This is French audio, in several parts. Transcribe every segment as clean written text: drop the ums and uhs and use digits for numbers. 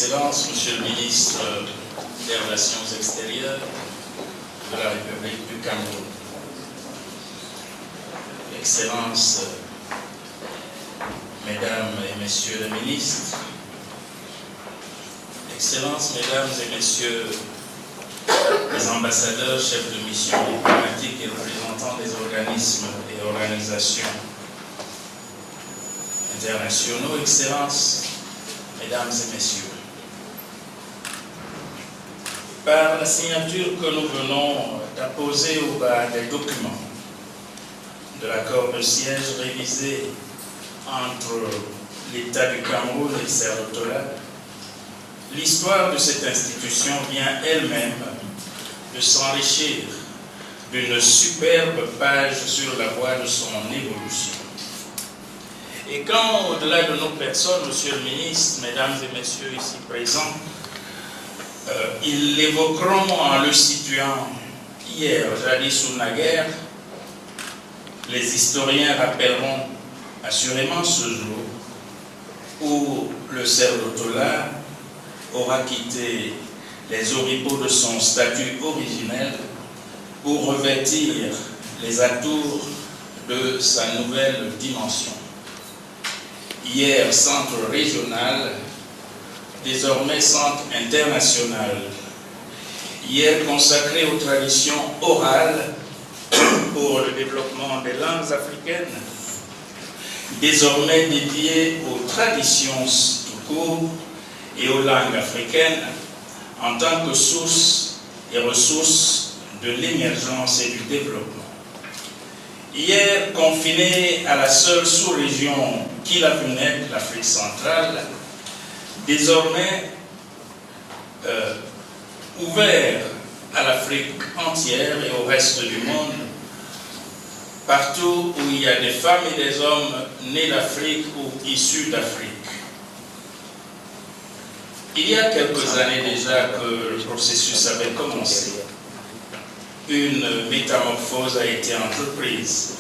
Excellences, Monsieur le ministre des Relations extérieures de la République du Cameroun, Excellences, Mesdames et Messieurs les ministres, Excellences, Mesdames et Messieurs les ambassadeurs, chefs de mission diplomatiques et représentants des organismes et organisations internationaux, Excellences, Mesdames et Messieurs, par la signature que nous venons d'apposer au bas des documents de l'accord de siège révisé entre l'État du Cameroun et le Cerf-Tola, l'histoire de cette institution vient elle-même de s'enrichir d'une superbe page sur la voie de son évolution. Et quand, au-delà de nos personnes, Monsieur le ministre, Mesdames et Messieurs ici présents, ils l'évoqueront en le situant hier, jadis ou naguère, les historiens rappelleront assurément ce jour où le Cerf-Tola aura quitté les oripeaux de son statut originel pour revêtir les atours de sa nouvelle dimension. Hier centre régional, désormais centre international. Hier consacré aux traditions orales pour le développement des langues africaines, désormais dédié aux traditions tout court et aux langues africaines en tant que source et ressource de l'émergence et du développement. Hier, confiné à la seule sous-région qui l'a vu naître, l'Afrique centrale, désormais ouvert à l'Afrique entière et au reste du monde, partout où il y a des femmes et des hommes nés d'Afrique ou issus d'Afrique. Il y a quelques années déjà que le processus avait commencé. Une métamorphose a été entreprise,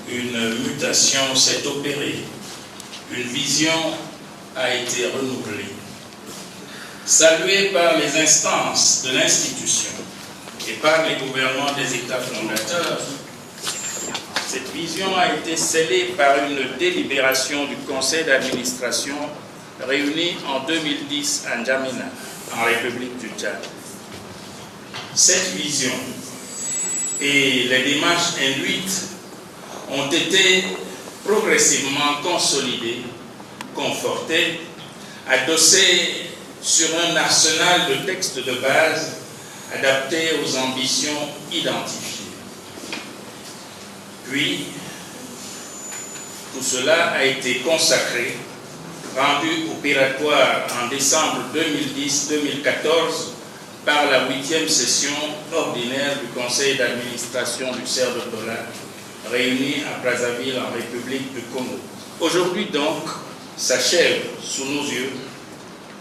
une mutation s'est opérée, une vision a été renouvelée. Saluée par les instances de l'institution et par les gouvernements des États fondateurs, cette vision a été scellée par une délibération du conseil d'administration réuni en 2010 à N'Djamena, en République du Tchad. Cette vision et les démarches induites ont été progressivement consolidées, confortées, adossées sur un arsenal de textes de base adaptés aux ambitions identifiées. Puis, tout cela a été consacré, rendu opératoire en décembre 2010-2014 par la 8e session ordinaire du conseil d'administration du Cerf-Tola, réunie à Brazzaville en République du Congo. Aujourd'hui donc, s'achève sous nos yeux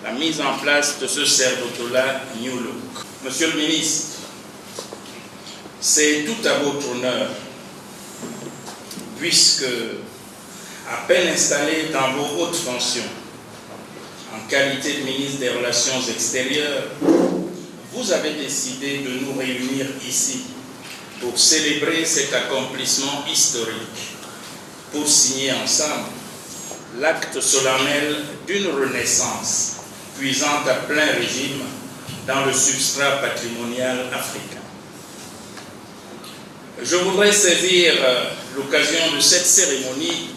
la mise en place de ce Cerf-Tola New Look. Monsieur le ministre, c'est tout à votre honneur, puisque, à peine installé dans vos hautes fonctions, en qualité de ministre des Relations extérieures, vous avez décidé de nous réunir ici pour célébrer cet accomplissement historique, pour signer ensemble l'acte solennel d'une renaissance puisant à plein régime dans le substrat patrimonial africain. Je voudrais saisir l'occasion de cette cérémonie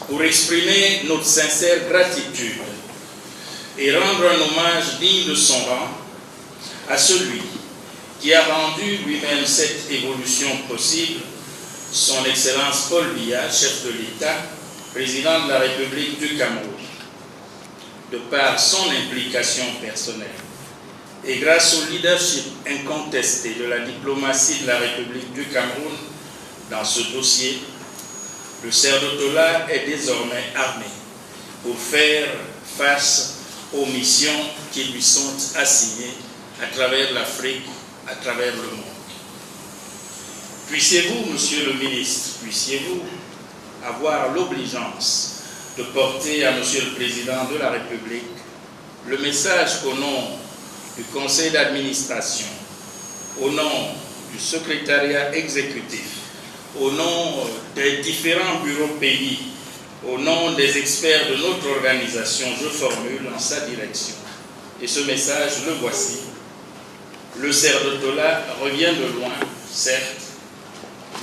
pour exprimer notre sincère gratitude et rendre un hommage digne de son rang à celui qui a rendu lui-même cette évolution possible, son Excellence Paul Biya, chef de l'État, président de la République du Cameroun, de par son implication personnelle et grâce au leadership incontesté de la diplomatie de la République du Cameroun dans ce dossier, le Cerf-Tola est désormais armé pour faire face aux missions qui lui sont assignées à travers l'Afrique, à travers le monde. Puissiez-vous, Monsieur le ministre, puissiez-vous avoir l'obligeance de porter à Monsieur le Président de la République le message qu'au nom du conseil d'administration, au nom du secrétariat exécutif, au nom des différents bureaux pays, au nom des experts de notre organisation, je formule en sa direction. Et ce message, le voici. Le Cerdotola revient de loin, certes,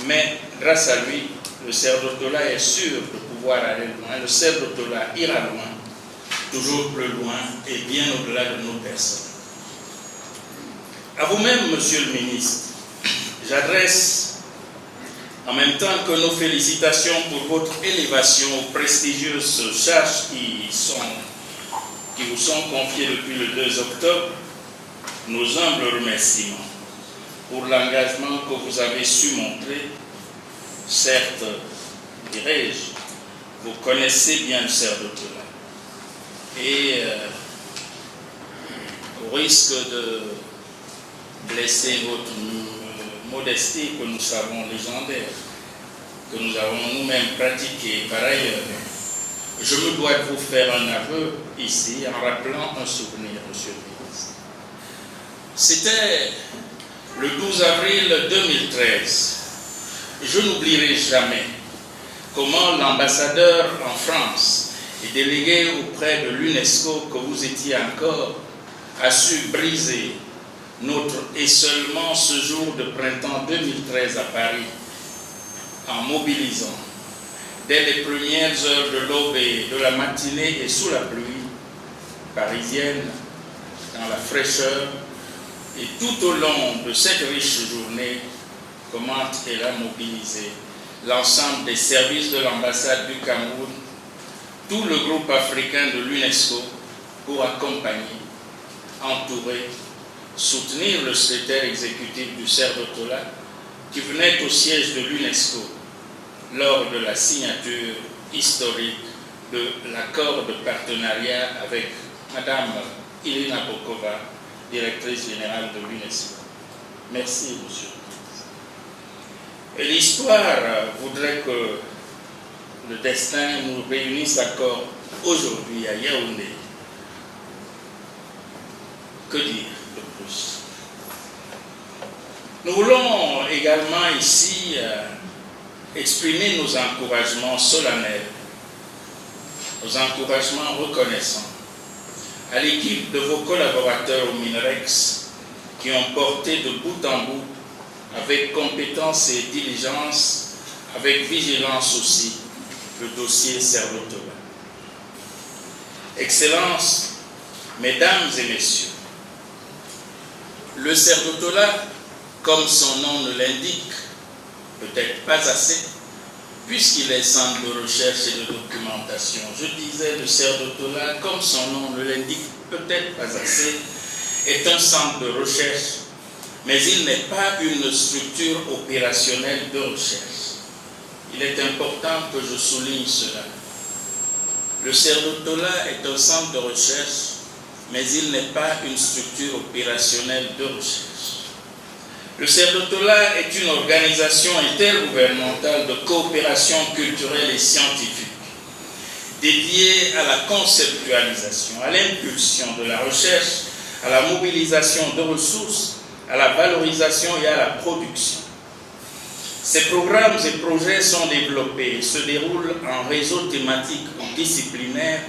mais grâce à lui, le Cerdotola est sûr de pouvoir aller loin. Le Cerdotola ira loin, toujours plus loin et bien au-delà de nos personnes. À vous-même, Monsieur le ministre, j'adresse en même temps que nos félicitations pour votre élévation aux prestigieuses charges qui vous sont confiées depuis le 2 octobre, nos humbles remerciements pour l'engagement que vous avez su montrer. Certes, dirais-je, vous connaissez bien le Cerdotola. Et au risque de blesser votre modestie que nous savons légendaire, que nous avons nous-mêmes pratiqué par ailleurs, je me dois de vous faire un aveu ici en rappelant un souvenir, Monsieur le ministre. C'était le 12 avril 2013. Je n'oublierai jamais comment l'ambassadeur en France et délégué auprès de l'UNESCO que vous étiez encore a su briser notre et seulement ce jour de printemps 2013 à Paris en mobilisant dès les premières heures de l'aube et de la matinée et sous la pluie parisienne, dans la fraîcheur, et tout au long de cette riche journée, comment elle a mobilisé l'ensemble des services de l'ambassade du Cameroun, tout le groupe africain de l'UNESCO pour accompagner, entourer, soutenir le secrétaire exécutif du Cerdotola qui venait au siège de l'UNESCO lors de la signature historique de l'accord de partenariat avec Madame Irina Bokova, directrice générale de l'UNESCO. Merci, Monsieur. Et l'histoire voudrait que le destin nous réunisse encore aujourd'hui à Yaoundé. Que dire de plus? Nous voulons également ici exprimer nos encouragements solennels, nos encouragements reconnaissants à l'équipe de vos collaborateurs au MINREX qui ont porté de bout en bout avec compétence et diligence, avec vigilance aussi, le dossier Cerdotola. Excellences, Mesdames et Messieurs, le Cerdotola, comme son nom ne l'indique, peut-être pas assez, puisqu'il est centre de recherche et de documentation. Je disais, le Cerdotola, comme son nom ne l'indique peut-être pas assez, est un centre de recherche, mais il n'est pas une structure opérationnelle de recherche. Il est important que je souligne cela. Le Cerdotola est un centre de recherche, mais il n'est pas une structure opérationnelle de recherche. Le Cerdotola est une organisation intergouvernementale de coopération culturelle et scientifique dédiée à la conceptualisation, à l'impulsion de la recherche, à la mobilisation de ressources, à la valorisation et à la production. Ces programmes et projets sont développés et se déroulent en réseau thématique ou disciplinaire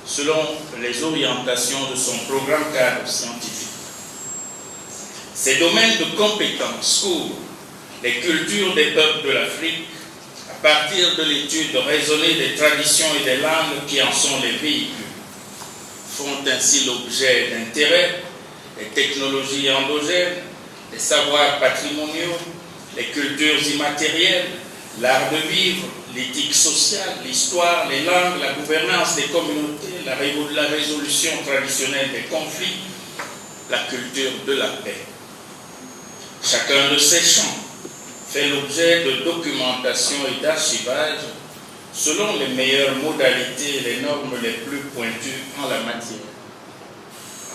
selon les orientations de son programme cadre scientifique. Ces domaines de compétences couvrent les cultures des peuples de l'Afrique à partir de l'étude raisonnée des traditions et des langues qui en sont les véhicules, font ainsi l'objet d'intérêt, les technologies endogènes, les savoirs patrimoniaux, les cultures immatérielles, l'art de vivre, l'éthique sociale, l'histoire, les langues, la gouvernance des communautés, la résolution traditionnelle des conflits, la culture de la paix. Chacun de ces champs fait l'objet de documentation et d'archivage selon les meilleures modalités et les normes les plus pointues en la matière.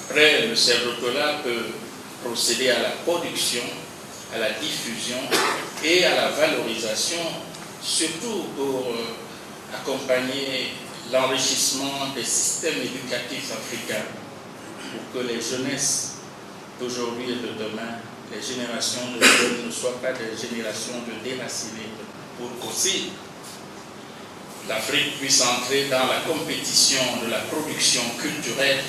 Après, le Cerdotola peut procéder à la production, à la diffusion et à la valorisation, surtout pour accompagner l'enrichissement des systèmes éducatifs africains pour que les jeunesses d'aujourd'hui et de demain, les générations de jeunes ne soient pas des générations de déracinés, pour qu'aussi l'Afrique puisse entrer dans la compétition de la production culturelle,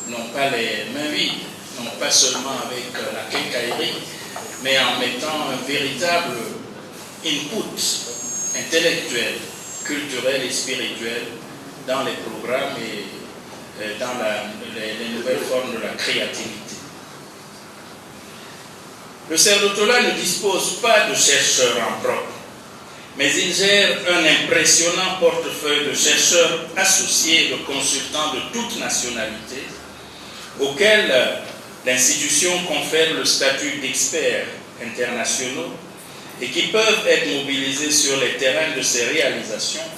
non pas les mains vides, non pas seulement avec la quincaillerie, mais en mettant un véritable input intellectuel, culturel et spirituel dans les programmes et dans les nouvelles formes de la créativité. Le CERDOTOLA ne dispose pas de chercheurs en propre, mais il gère un impressionnant portefeuille de chercheurs associés de consultants de toute nationalité, auxquels l'institution confère le statut d'experts internationaux et qui peuvent être mobilisés sur les terrains de ces réalisations,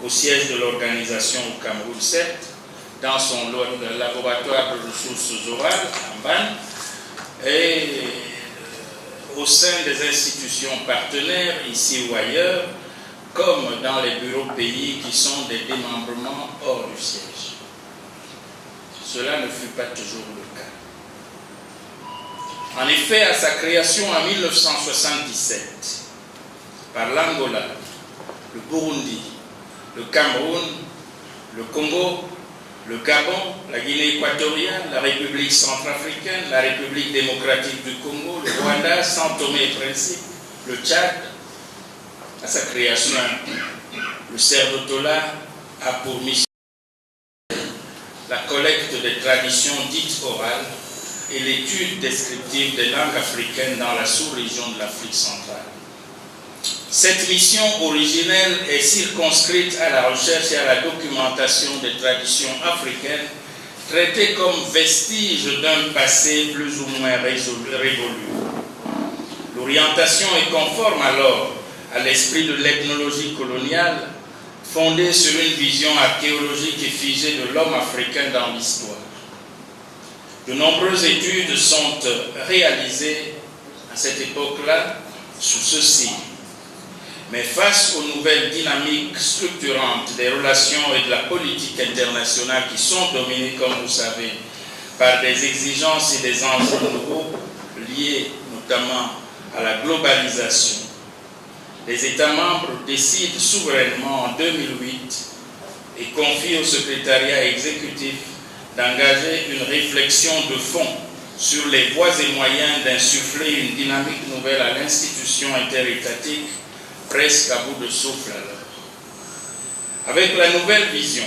au siège de l'organisation au Cameroun, certes, dans son laboratoire de ressources orales, en Ban, et au sein des institutions partenaires, ici ou ailleurs, comme dans les bureaux pays qui sont des démembrements hors du siège. Cela ne fut pas toujours le cas. En effet, à sa création en 1977, par l'Angola, le Burundi, le Cameroun, le Congo, le Gabon, la Guinée équatoriale, la République centrafricaine, la République démocratique du Congo, le Rwanda, São Tomé et Principe, le Tchad. À sa création, le CERDOTOLA a pour mission la collecte des traditions dites orales et l'étude descriptive des langues africaines dans la sous-région de l'Afrique centrale. Cette mission originelle est circonscrite à la recherche et à la documentation des traditions africaines, traitées comme vestiges d'un passé plus ou moins révolu. L'orientation est conforme alors à l'esprit de l'ethnologie coloniale, fondée sur une vision archéologique et figée de l'homme africain dans l'histoire. De nombreuses études sont réalisées à cette époque-là sous ce signe. Mais face aux nouvelles dynamiques structurantes des relations et de la politique internationale qui sont dominées, comme vous savez, par des exigences et des enjeux nouveaux liés notamment à la globalisation, les États membres décident souverainement en 2008 et confient au secrétariat exécutif d'engager une réflexion de fond sur les voies et moyens d'insuffler une dynamique nouvelle à l'institution interétatique, presque à bout de souffle alors. Avec la nouvelle vision,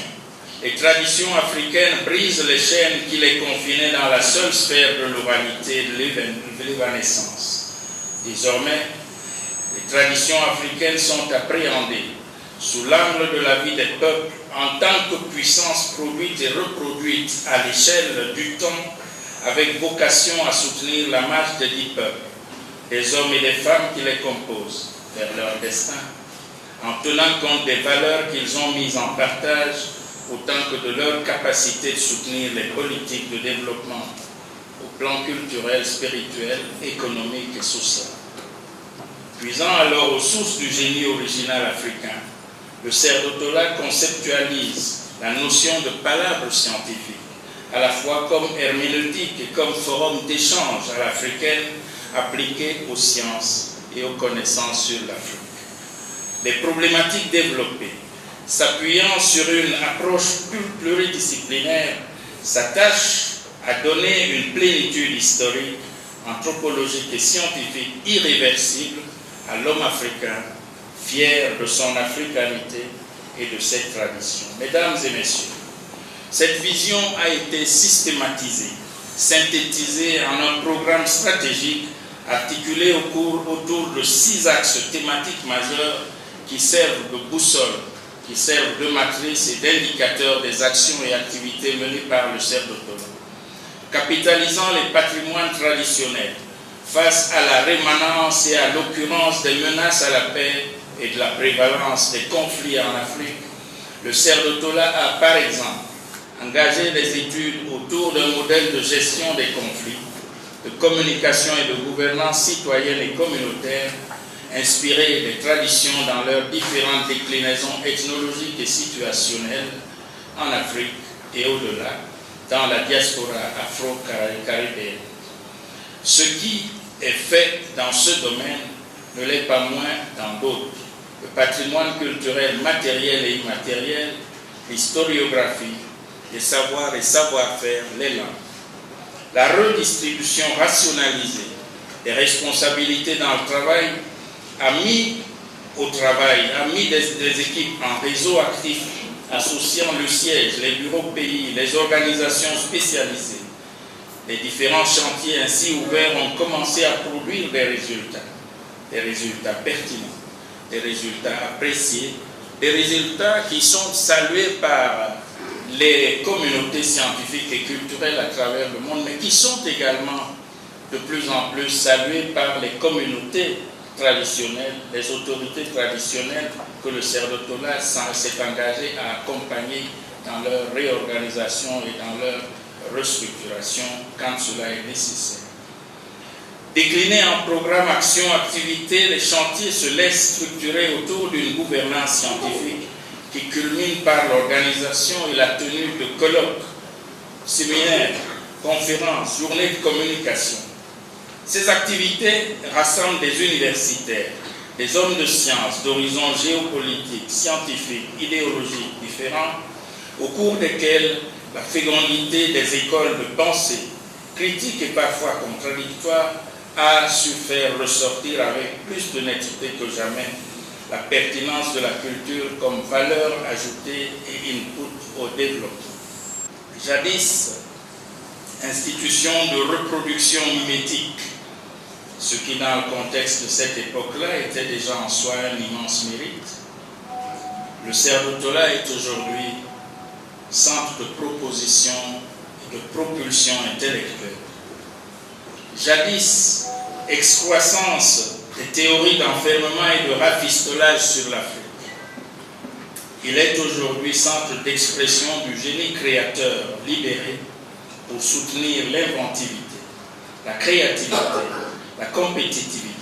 les traditions africaines brisent les chaînes qui les confinaient dans la seule sphère de l'oralité et de l'évanescence. Désormais, les traditions africaines sont appréhendées sous l'angle de la vie des peuples en tant que puissance produite et reproduite à l'échelle du temps, avec vocation à soutenir la marche des 10 peuples, des hommes et des femmes qui les composent, vers leur destin, en tenant compte des valeurs qu'ils ont mises en partage, autant que de leur capacité de soutenir les politiques de développement au plan culturel, spirituel, économique et social. Puisant alors aux sources du génie original africain, le CERDOTOLA conceptualise la notion de palabre scientifique, à la fois comme herméneutique et comme forum d'échange à l'africaine appliquée aux sciences et aux connaissances sur l'Afrique. Les problématiques développées, s'appuyant sur une approche pluridisciplinaire, s'attachent à donner une plénitude historique, anthropologique et scientifique irréversible à l'homme africain, fier de son africanité et de ses traditions. Mesdames et messieurs, cette vision a été systématisée, synthétisée en un programme stratégique articulé autour de 6 axes thématiques majeurs qui servent de boussole, qui servent de matrice et d'indicateurs des actions et activités menées par le CERDOTOLA. Capitalisant les patrimoines traditionnels face à la rémanence et à l'occurrence des menaces à la paix et de la prévalence des conflits en Afrique, le CERDOTOLA a par exemple engagé des études autour d'un modèle de gestion des conflits, de communication et de gouvernance citoyenne et communautaire, inspiré des traditions dans leurs différentes déclinaisons ethnologiques et situationnelles en Afrique et au-delà, dans la diaspora afro-caribéenne. Ce qui est fait dans ce domaine ne l'est pas moins dans d'autres. Le patrimoine culturel matériel et immatériel, l'historiographie, les savoirs et savoir-faire, les langues. La redistribution rationalisée des responsabilités dans le travail a mis des équipes en réseau actif associant le siège, les bureaux pays, les organisations spécialisées. Les différents chantiers ainsi ouverts ont commencé à produire des résultats pertinents, des résultats appréciés, des résultats qui sont salués par les communautés scientifiques et culturelles à travers le monde, mais qui sont également de plus en plus salués par les communautés traditionnelles, les autorités traditionnelles que le CERDOTOLA s'est engagé à accompagner dans leur réorganisation et dans leur restructuration quand cela est nécessaire. Déclinés en programme action-activité, les chantiers se laissent structurer autour d'une gouvernance scientifique qui culmine par l'organisation et la tenue de colloques, séminaires, conférences, journées de communication. Ces activités rassemblent des universitaires, des hommes de sciences d'horizons géopolitiques, scientifiques, idéologiques différents, au cours desquels la fécondité des écoles de pensée, critiques et parfois contradictoires, a su faire ressortir avec plus de netteté que jamais la pertinence de la culture comme valeur ajoutée et input au développement. Jadis, institution de reproduction mimétique, ce qui dans le contexte de cette époque-là était déjà en soi un immense mérite, le CERDOTOLA est aujourd'hui centre de proposition et de propulsion intellectuelle. Jadis, excroissance des théories d'enfermement et de rafistolage sur l'Afrique. Il est aujourd'hui centre d'expression du génie créateur libéré pour soutenir l'inventivité, la créativité, la compétitivité.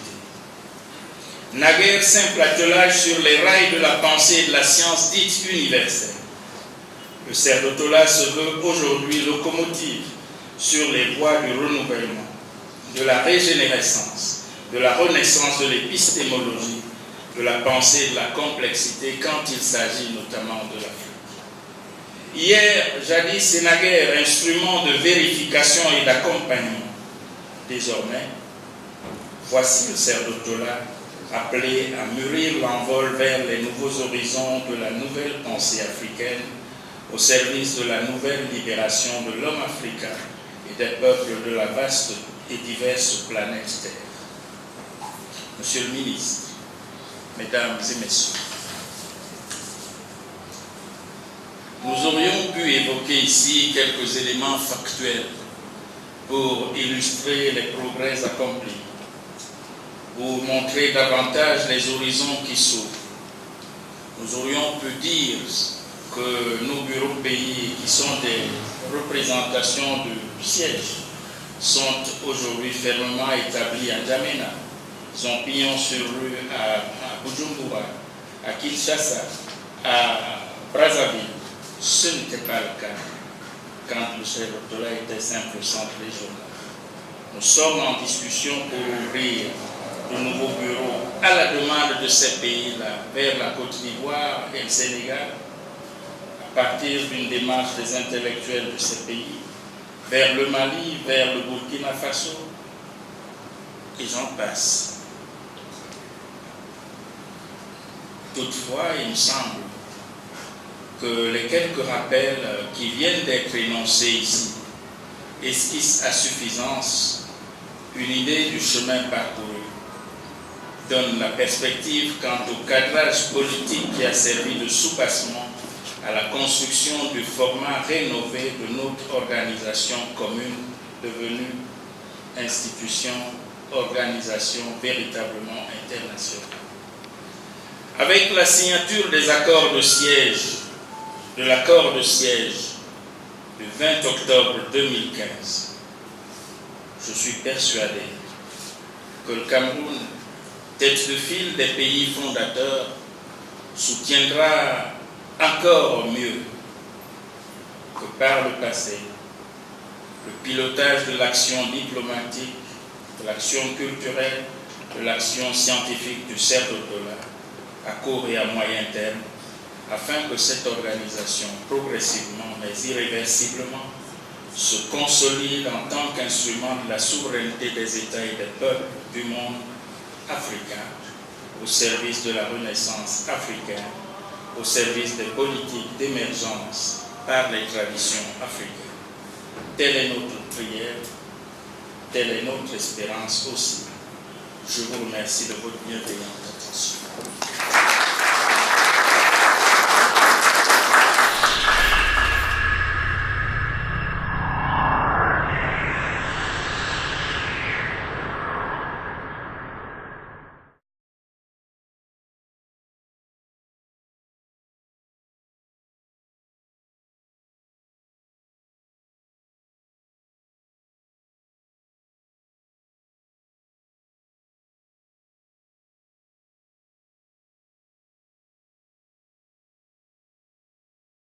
Naguère simple attelage sur les rails de la pensée et de la science dite universelle. Le CERDOTOLA se veut aujourd'hui locomotive sur les voies du renouvellement, de la régénérescence, de la renaissance de l'épistémologie, de la pensée et de la complexité quand il s'agit notamment de l'Afrique. Hier, jadis et naguère, instrument de vérification et d'accompagnement. Désormais, voici le CERDOTOLA appelé à mûrir l'envol vers les nouveaux horizons de la nouvelle pensée africaine au service de la nouvelle libération de l'homme africain et des peuples de la vaste et diverse planète Terre. Monsieur le ministre, Mesdames et Messieurs, nous aurions pu évoquer ici quelques éléments factuels pour illustrer les progrès accomplis, pour montrer davantage les horizons qui s'ouvrent. Nous aurions pu dire que nos bureaux pays, qui sont des représentations du siège, sont aujourd'hui fermement établis à N'Djamena. Ils ont pignon sur rue à Bujumbura, à Kinshasa, à Brazzaville. Ce n'était pas le cas quand le CERDOTOLA était simple centre régional. Nous sommes en discussion pour ouvrir de nouveaux bureaux à la demande de ces pays-là vers la Côte d'Ivoire et le Sénégal, à partir d'une démarche des intellectuels de ces pays, vers le Mali, vers le Burkina Faso, et j'en passe. Toutefois, il me semble que les quelques rappels qui viennent d'être énoncés ici esquissent à suffisance une idée du chemin parcouru, donnent la perspective quant au cadrage politique qui a servi de soubassement à la construction du format rénové de notre organisation commune devenue institution, organisation véritablement internationale. Avec la signature des accords de siège, de l'accord de siège du 20 octobre 2015, je suis persuadé que le Cameroun, tête de file des pays fondateurs, soutiendra encore mieux que par le passé le pilotage de l'action diplomatique, de l'action culturelle, de l'action scientifique du CERDOTOLA à court et à moyen terme, afin que cette organisation, progressivement mais irréversiblement, se consolide en tant qu'instrument de la souveraineté des États et des peuples du monde africain, au service de la renaissance africaine, au service des politiques d'émergence par les traditions africaines. Telle est notre prière, telle est notre espérance aussi. Je vous remercie de votre bienveillante attention.